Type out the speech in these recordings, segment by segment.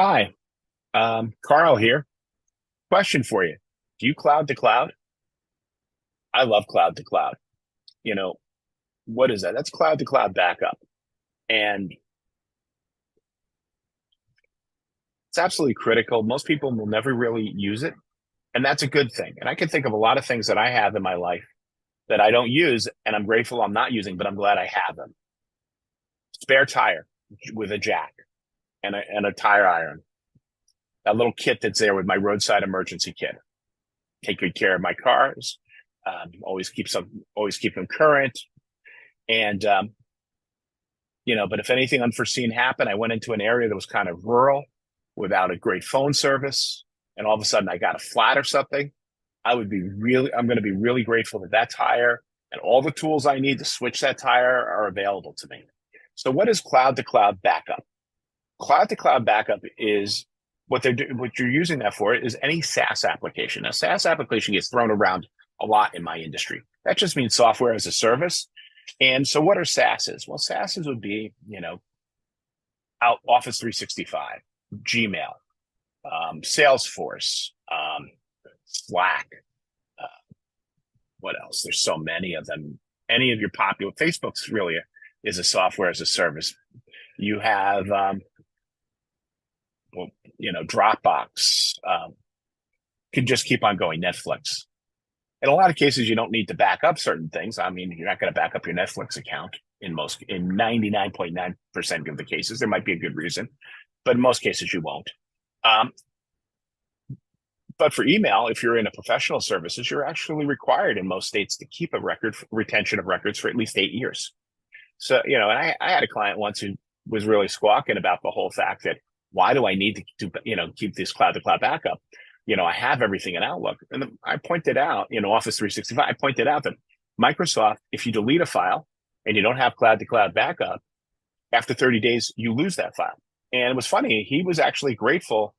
Hi, Carl here. Question for you. Do you cloud to cloud? I love cloud to cloud. You know, what is that? That's cloud to cloud backup. And it's absolutely critical. Most people will never really use it. And that's a good thing. And I can think of a lot of things that I have in my life that I don't use and I'm grateful I'm not using, but I'm glad I have them. Spare tire with a jack and a tire iron. That little kit that's there with my roadside emergency kit. Take good care of my cars. Always keep them current. And but if anything unforeseen happened, I went into an area that was kind of rural without a great phone service, and all of a sudden I got a flat or something. I'm going to be really grateful that that tire and all the tools I need to switch that tire are available to me. So what is cloud to cloud backup? Cloud to cloud backup is what you're using that for is any SaaS application. A SaaS application gets thrown around a lot in my industry. That just means software as a service. And so what are SaaSes? Well, SaaSes would be, out Office 365, Gmail, Salesforce, Slack. Uh, what else? There's so many of them. Any of your popular Facebook's really is a software as a service. You have, Dropbox. Could just keep on going. Netflix. In a lot of cases, you don't need to back up certain things. I mean, you're not going to back up your Netflix account in 99.9% of the cases. There might be a good reason, but in most cases you won't. Um, but for email, if you're in a professional services, you're actually required in most states to keep a retention of records for at least 8 years. So, and I had a client once who was really squawking about the whole fact that why do I need keep this cloud to cloud backup? I have everything in Outlook. And I pointed out, Office 365, I pointed out that Microsoft, if you delete a file and you don't have cloud to cloud backup, after 30 days, you lose that file. And it was funny. He was actually grateful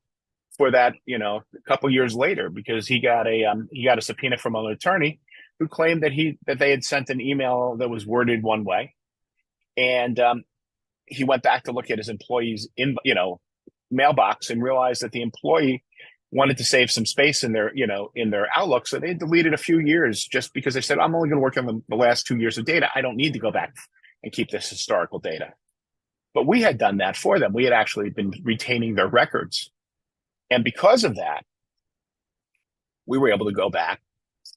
for that, a couple years later, because he got a subpoena from an attorney who claimed that they had sent an email that was worded one way. And he went back to look at his employees mailbox and realized that the employee wanted to save some space in their Outlook. So they deleted a few years just because they said, I'm only going to work on the last 2 years of data. I don't need to go back and keep this historical data. But we had done that for them. We had actually been retaining their records. And because of that, we were able to go back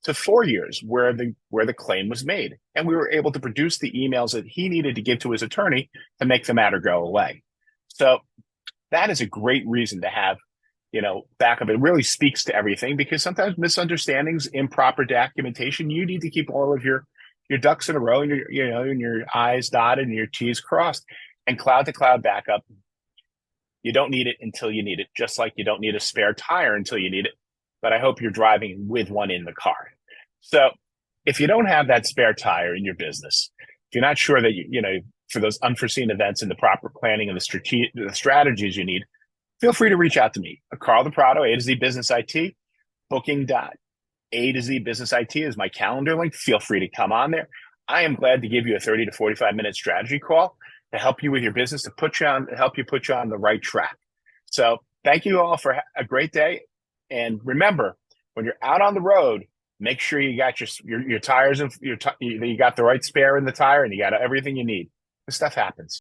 to 4 years where the claim was made. And we were able to produce the emails that he needed to give to his attorney to make the matter go away. So that is a great reason to have backup. It really speaks to everything because sometimes misunderstandings, improper documentation, you need to keep all of your ducks in a row and your I's dotted and your T's crossed. And cloud to cloud backup, you don't need it until you need it, just like you don't need a spare tire until you need it. But I hope you're driving with one in the car. So if you don't have that spare tire in your business, if you're not sure that for those unforeseen events and the proper planning and the strategies you need, feel free to reach out to me. Carl DePrado, A to Z Business IT, booking.A to Z Business IT is my calendar link. Feel free to come on there. I am glad to give you a 30 to 45-minute strategy call to help you with your business, to help you put you on the right track. So thank you all for a great day. And remember, when you're out on the road, make sure you got your tires and you got the right spare in the tire and you got everything you need. This stuff happens.